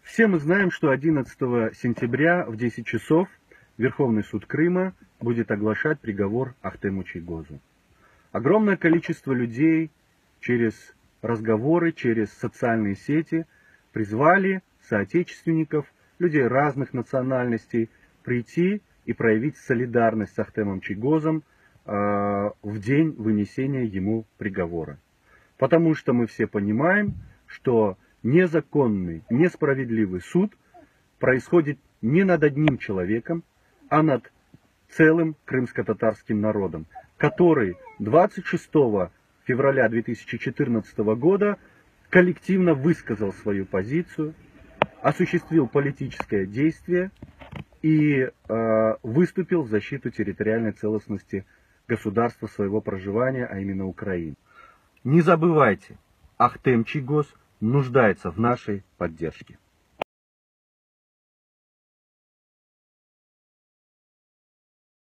Все мы знаем, что 11 сентября в 10 часов Верховный суд Крыма будет оглашать приговор Ахтему Чийгозу. Огромное количество людей через разговоры, через социальные сети призвали соотечественников, людей разных национальностей, прийти и проявить солидарность с Ахтемом Чийгозом в день вынесения ему приговора. Потому что мы все понимаем, что незаконный, несправедливый суд происходит не над одним человеком, а над целым крымско-татарским народом, который 26 февраля 2014 года коллективно высказал свою позицию, осуществил политическое действие и выступил в защиту территориальной целостности государства своего проживания, а именно Украины. Не забывайте, Ахтем Чийгоз нуждается в нашей поддержке.